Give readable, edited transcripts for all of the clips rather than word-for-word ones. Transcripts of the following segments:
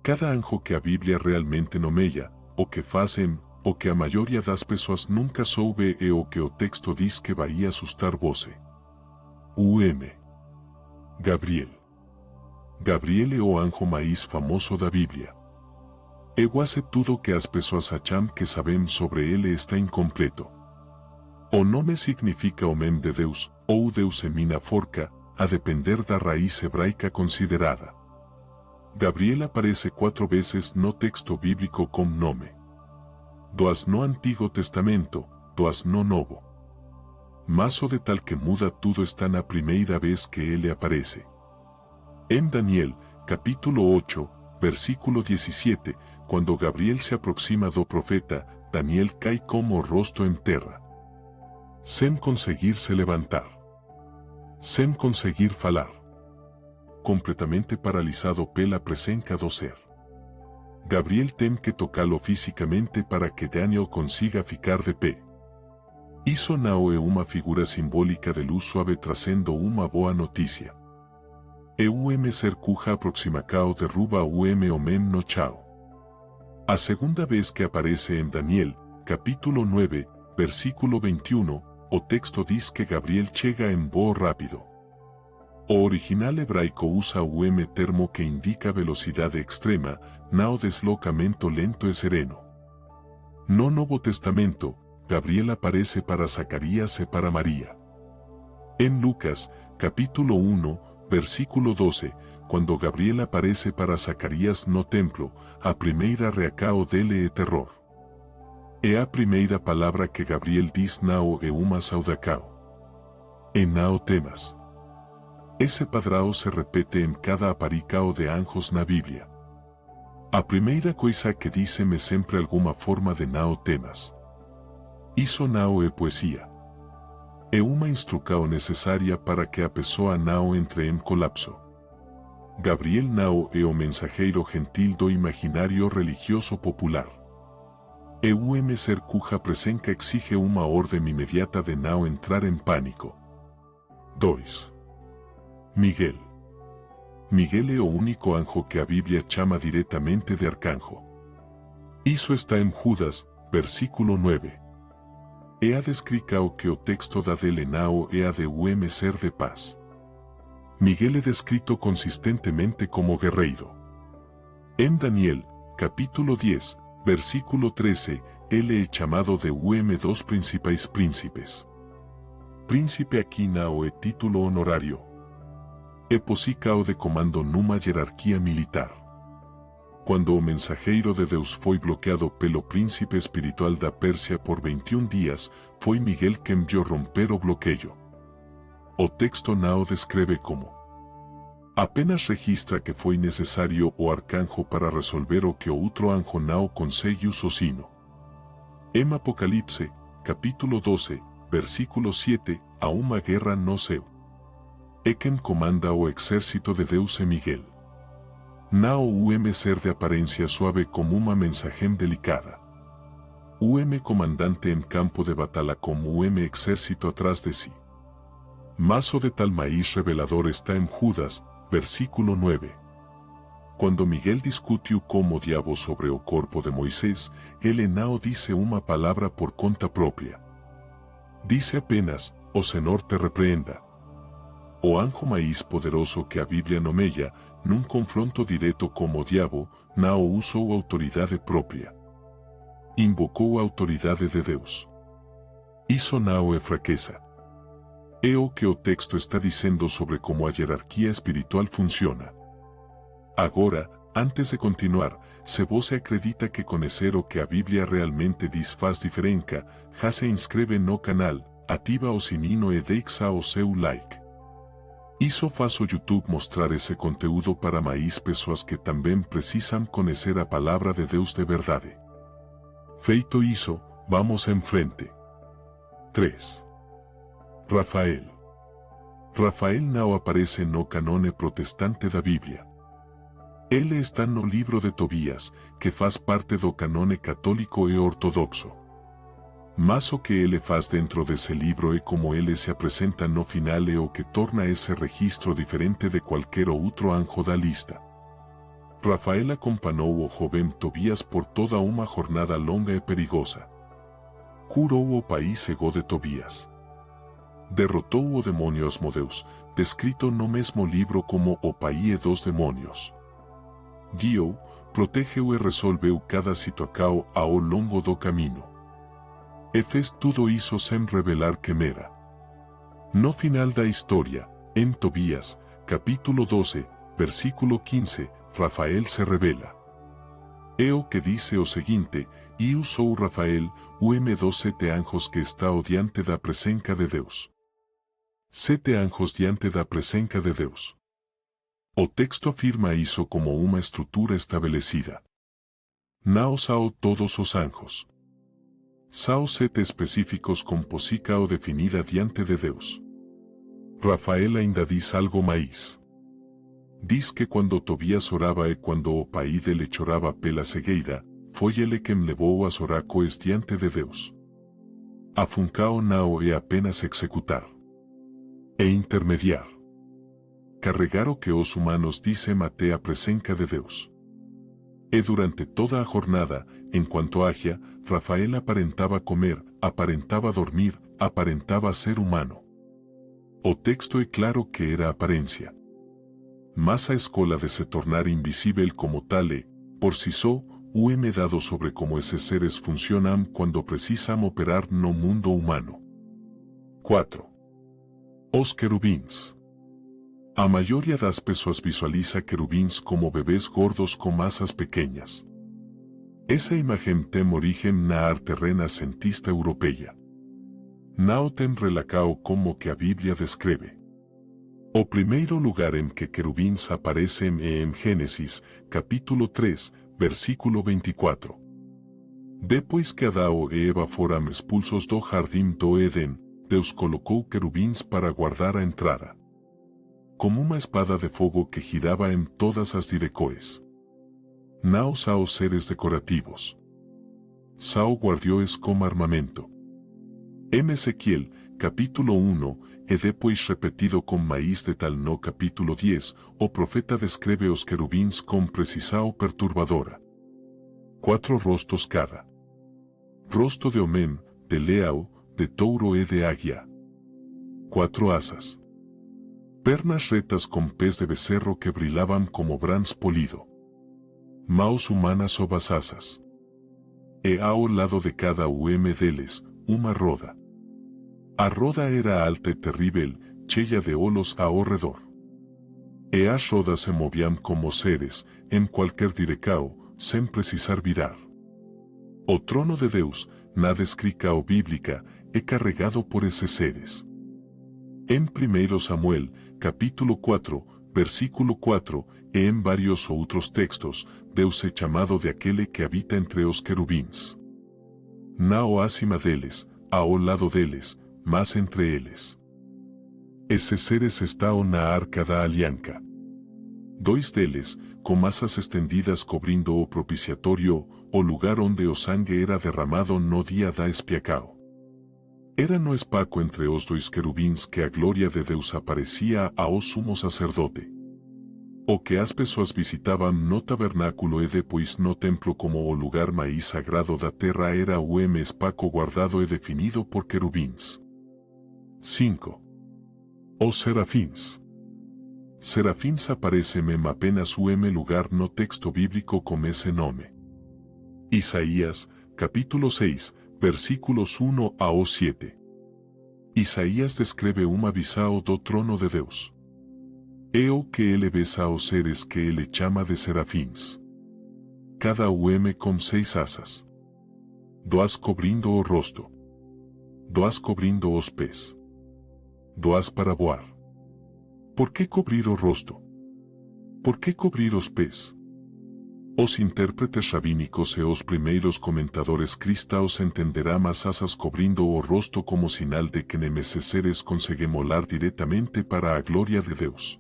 cada anjo que a Biblia realmente nomeia, o que fazem, o que a maioria das pessoas nunca soube e o que o texto diz que vai assustar você. Gabriel. Gabriel é o anjo mais famoso da Bíblia. E quase tudo que as pessoas acham que sabem sobre ele está incompleto. O nome significa homem de Deus, ou Deus em minha forca, a depender da raiz hebraica considerada. Gabriel aparece 4 vezes no texto bíblico com nome. 2 no Antigo Testamento, 2 no Novo. Mas o detalhe que muda tudo está na primeira vez que ele aparece. Em Daniel, capítulo 8, versículo 17, quando Gabriel se aproxima do profeta, Daniel cai como o rosto em terra. Sem conseguir se levantar. Sem conseguir falar. Completamente paralisado pela presença do ser. Gabriel tem que tocá-lo fisicamente para que Daniel consiga ficar de pé. Isso não é uma figura simbólica de luz suave trazendo uma boa notícia. E ser cuja aproximacao derruba homem no chao. A segunda vez que aparece em Daniel, capítulo 9, versículo 21, o texto diz que Gabriel chega em voo rápido. O original hebraico usa termo que indica velocidade extrema, não deslocamento lento e sereno. No Novo Testamento, Gabriel aparece para Zacarías e para María. En Lucas, capítulo 1, versículo 12, quando Gabriel aparece para Zacarías no templo, a primeira reacao dele é terror. É a primeira palavra que Gabriel diz não é uma saudacao. E não temas. Esse padrão se repete em cada aparicao de anjos na Bíblia. A primeira coisa que dizem é sempre alguma forma de não temas. Isso não é poesia. É uma instrução necessária para que a pessoa não entre em colapso. Gabriel não é o mensageiro gentil do imaginário religioso popular. É o ser cuja presença exige uma ordem imediata de não entrar em pânico. 2. Miguel. Miguel é o único anjo que a Bíblia chama diretamente de arcanjo. Isso está em Judas, versículo 9. É a descrição que o texto dá dele não é a de ser de paz. Miguel é descrito consistentemente como guerreiro. Em Daniel, capítulo 10, versículo 13, ele é chamado de dos principais príncipes. Príncipe aqui não é título honorário. É posição de comando numa hierarquia militar. Quando o mensageiro de Deus foi bloqueado pelo príncipe espiritual da Pérsia por 21 dias, foi Miguel quem viu romper o bloqueio. O texto não descreve como. Apenas registra que foi necessário o arcanjo para resolver o que o outro anjo não conseguiu sozinho. Em Apocalipse, capítulo 12, versículo 7, há uma guerra no céu. E quem comanda o exército de Deus é Miguel. Não o ser de aparência suave como uma mensagem delicada. O comandante em campo de batalha como o exército atrás de si. Mas o detalhe mais revelador está em Judas, versículo 9. Quando Miguel discutiu com o diabo sobre o corpo de Moisés, ele não disse uma palavra por conta própria. Disse apenas, o Senhor te repreenda. O anjo mais poderoso que a Bíblia nomeia, num confronto direto com o diabo, não usou autoridade própria. Invocou a autoridade de Deus. Isso não é fraqueza. É o que o texto está dizendo sobre como a hierarquia espiritual funciona. Agora, antes de continuar, se você acredita que conhecer o que a Bíblia realmente diz faz diferença, já se inscreve no canal, ativa o sininho e deixa o seu like. Isso faz o YouTube mostrar esse conteúdo para mais pessoas que também precisam conhecer a palavra de Deus de verdade. Feito isso, vamos em frente. 3. Rafael. Rafael não aparece no canone protestante da Bíblia. Ele está no livro de Tobías, que faz parte do canone católico e ortodoxo. Mas o que ele faz dentro desse livro e como ele se apresenta no final é o que torna esse registro diferente de qualquer outro anjo da lista. Rafael acompanhou o jovem Tobías por toda uma jornada longa e perigosa. Curou o país cego de Tobías. Derrotou o demônio Asmodeus, descrito no mesmo livro como o país dos demônios. Guiou, protegeu e resolveu cada situação ao longo do caminho. E fez tudo isso sem revelar quem era. No final da história, em Tobías, capítulo 12, versículo 15, Rafael se revela. É o que diz o seguinte: e eu sou Rafael, o M dos 7 anjos que está diante da presença de Deus. 7 anjos diante da presença de Deus. O texto afirma isso como uma estrutura estabelecida. Não são todos os anjos. São 7 específicos com posição definida diante de Deus. Rafael ainda diz algo mais. Diz que quando Tobías orava e quando o pai dele chorava pela cegueira, foi ele quem levou as oráculos diante de Deus. Afuncao não é apenas executar. É intermediar. Carregar o que os humanos dizem até a presença de Deus. E durante toda a jornada, enquanto agia, Rafael aparentava comer, aparentava dormir, aparentava ser humano. O texto é claro que era aparência. Mas a escola de se tornar invisível como tal é, por si só, o dado sobre como esses seres funcionam quando precisam operar no mundo humano. 4. Os querubins. A maioria das pessoas visualiza querubins como bebês gordos com asas pequenas. Essa imagem tem origem na arte renascentista europeia. Não tem relação com o que a Bíblia descreve. O primeiro lugar em que querubins aparecem é em Gênesis, capítulo 3, versículo 24. Depois que Adão e Eva foram expulsos do jardim do Éden, Deus colocou querubins para guardar a entrada. Como uma espada de fogo que girava em todas as direções. Não são seres decorativos. São guardiões como armamento. Em Ezequiel, capítulo 1, e depois repetido com mais detalhe no capítulo 10, o profeta descreve os querubins com precisão perturbadora. 4 rostos cada. Rosto de homem, de leão, de touro e de águia. 4 asas. Pernas retas com pés de becerro que brilhavam como bronze polido. Mãos humanas sob as asas. E ao lado de cada deles, uma roda. A roda era alta e terrível, cheia de olhos ao redor. E as rodas se moviam como seres, em qualquer direção, sem precisar virar. O trono de Deus, na descrição bíblica, é carregado por esses seres. Em 1 Samuel, capítulo 4, versículo 4, e em vários outros textos, Deus é chamado de aquele que habita entre os querubins. Não acima deles, ao lado deles, mas entre eles. Esses seres estão na Arca da Aliança. 2 deles, com asas estendidas cobrindo o propiciatório, o lugar onde o sangue era derramado no dia da expiação. Era no espaço entre os 2 querubins que a glória de Deus aparecia ao sumo sacerdote. O que as pessoas visitavam no tabernáculo e depois no templo como o lugar mais sagrado da terra era o espaço guardado e definido por querubins. 5. Os serafins. Serafins aparecem em apenas lugar no texto bíblico com esse nome. Isaías, capítulo 6, versículos 1 ao 7. Isaías descreve uma visão do trono de Deus. É o que ele vê aos seres que ele chama de serafins. Cada com 6 asas. 2 cobrindo o rosto. 2 cobrindo os pés. 2 para voar. Por que cobrir o rosto? Por que cobrir os pés? Os intérpretes rabínicos e os primeiros comentadores cristãos entenderão as asas cobrindo o rosto como sinal de que nesses seres conseguem molar diretamente para a glória de Deus.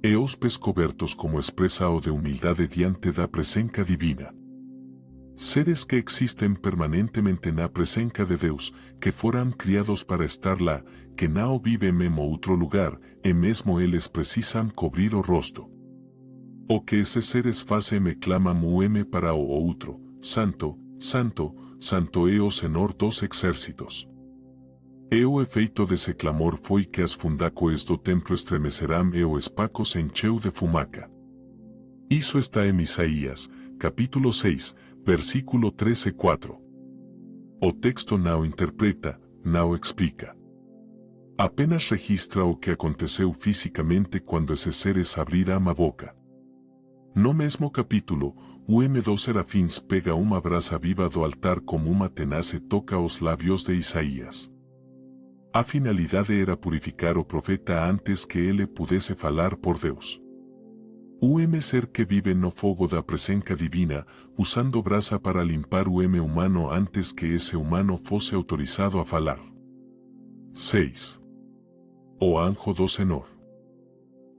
E os pés cobertos como expressão de humildade diante da presença divina. Seres que existem permanentemente na presença de Deus, que foram criados para estar lá, que não vivem em outro lugar, e mesmo eles precisam cobrir o rosto. O que ese seres face me clama mueme para o outro, santo, santo, santo é o Senhor dos exércitos. E o efeito desse clamor foi que as fundacões do templo estremecerão e o espaço se encheu de fumaca. Isso está em Isaías, capítulo 6, versículo 13 e 4. O texto não interpreta, não explica. Apenas registra o que aconteceu fisicamente quando esses seres abriram a boca. No mesmo capítulo, o M2 serafins pega uma brasa viva do altar como uma tenaz e toca os lábios de Isaías. A finalidade era purificar o profeta antes que ele pudesse falar por Deus. O M ser que vive no fogo da presença divina, usando brasa para limpar o M humano antes que esse humano fosse autorizado a falar. 6. O anjo do Senhor.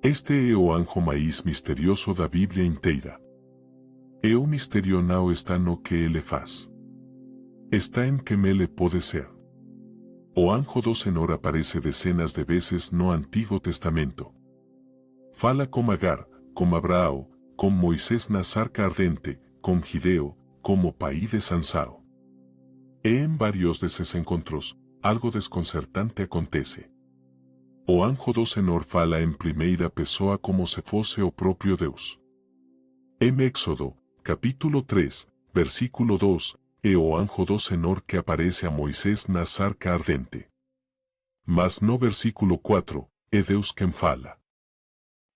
Este é o anjo mais misterioso da Bíblia inteira. E o mistério não está no que ele faz. Está em quem ele pode ser. O anjo do Senhor aparece dezenas de vezes no Antigo Testamento. Fala com Agar, com Abraão, com Moisés na sarca ardente, com Gideo, como pai de Sansão. E em vários desses encontros, algo desconcertante acontece. O anjo do Senhor fala em primeira pessoa como se fosse o próprio Deus. Em Éxodo, capítulo 3, versículo 2, é o anjo do Senhor que aparece a Moisés na sarca ardente. Mas no versículo 4, é Deus quem fala.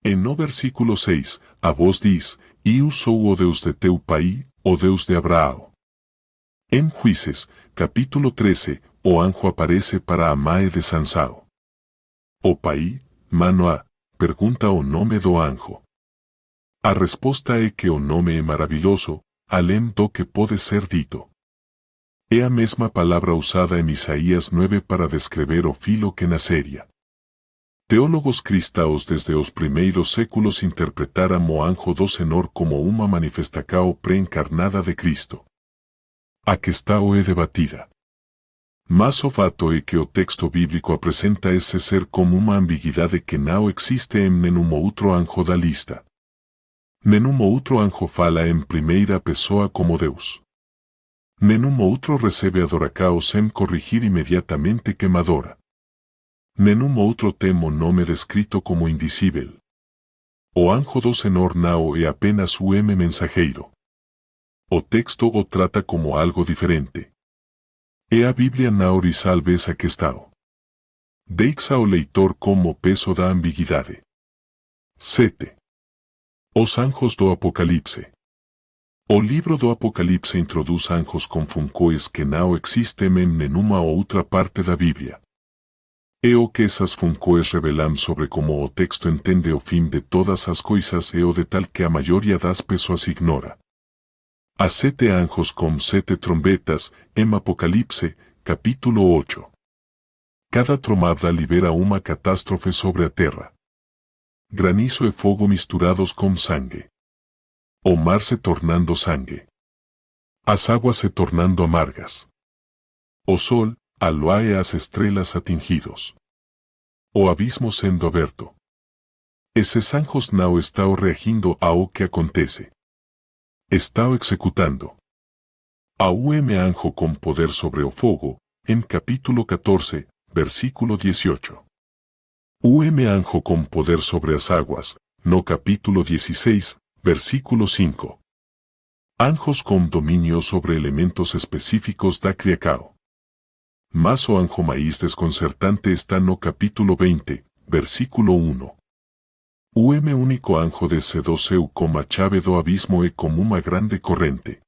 E no versículo 6, a voz diz, Eu sou o Deus de teu pai, o Deus de Abraão. Em Juízes, capítulo 13, o anjo aparece para a mãe de Sansão. O pai, Manoá, pergunta o nome do anjo. A resposta é que o nome é maravilhoso, além do que pode ser dito. É a mesma palavra usada em Isaías 9 para descrever o filho que nasceria. Teólogos cristãos desde os primeiros séculos interpretaram o anjo do Senhor como uma manifestação pré-encarnada de Cristo. A questão é debatida. Mas o fato é que o texto bíblico apresenta esse ser como uma ambiguidade que não existe em nenhum outro anjo da lista. Nenhum outro anjo fala em primeira pessoa como Deus. Nenhum outro recebe adoração sem corrigir imediatamente quem adora. Nenhum outro tem o nome descrito como indizível. O anjo do Senhor não é apenas o M mensageiro. O texto o trata como algo diferente. E a Bíblia não resolve essa questão. Deixa ao leitor como peso da ambiguidade. 7. Os anjos do Apocalipse. O livro do Apocalipse introduz anjos com funções que não existem em nenhuma outra parte da Bíblia. E o que essas funções revelam sobre como o texto entende o fim de todas as coisas é o detalhe que a maioria das pessoas ignora. Há 7 anjos com 7 trombetas, em Apocalipse, capítulo 8. Cada trombada libera uma catástrofe sobre a terra. Granizo e fogo misturados com sangue. O mar se tornando sangue. As águas se tornando amargas. O sol, a lua e as estrelas atingidos. O abismo sendo aberto. Esses anjos não estão reagindo ao que acontece. Está executando. A um anjo com poder sobre o fogo, em capítulo 14, versículo 18. Anjo com poder sobre as águas, no capítulo 16, versículo 5. Anjos com dominio sobre elementos específicos da criação. Mas o anjo mais desconcertante está no capítulo 20, versículo 1. O único anjo desceu como a chave do abismo e como uma grande corrente.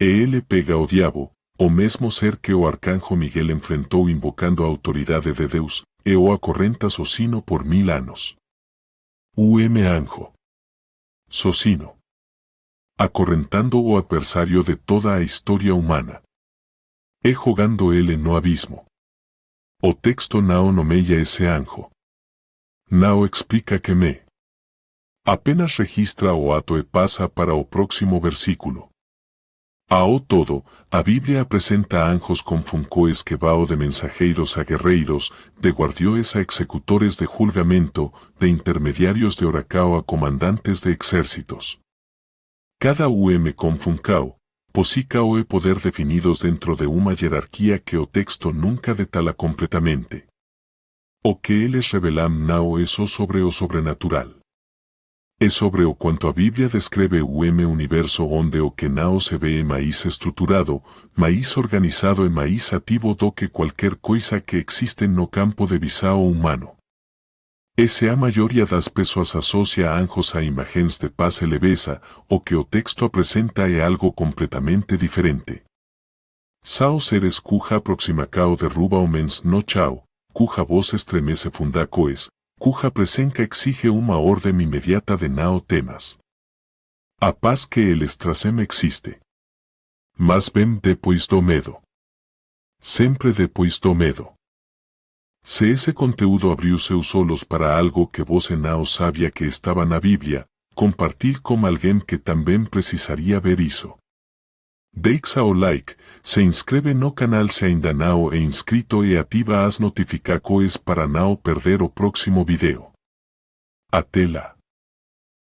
E ele pega ao diabo, o mesmo ser que o arcanjo Miguel enfrentou invocando a autoridade de Deus, e o acorrenta sozinho por 1000 anos. O anjo sozinho. Acorrentando o adversário de toda a história humana. E jogando ele no abismo. O texto não nomeia esse anjo. Não explica quem é. Apenas registra o ato e passa para o próximo versículo. Ao todo, a Biblia apresenta anjos con funcoes que vao de mensajeiros a guerreiros, de guardioes a executores de julgamento, de intermediarios de oracao a comandantes de exércitos. Cada com funcao, posicao e poder definidos dentro de una jerarquía que o texto nunca detala completamente. O que eles revelam nao eso sobre o sobrenatural. Es sobre o cuanto a Biblia describe universo onde o que nao se ve maíz estruturado, maíz organizado e maíz ativo do que cualquier coisa que existe no campo de visao humano. A maioria das pessoas asocia anjos a imagens de paz e leveza, o que o texto apresenta é algo completamente diferente. Sao seres cuja aproximacao derruba homens no chao, cuja voz estremece fundacoes, cuja presença exige uma ordem imediata de nao temas. A paz que eles trazem existe. Mas vem depois do medo. Sempre depois do medo. Se esse conteúdo abriu seus olhos para algo que você não sabia que estava na Bíblia, compartilhe com alguém que também precisaria ver isso. Deixa o like, se inscreve no canal se ainda não é inscrito e ativa as notificações para não perder o próximo vídeo. Até lá!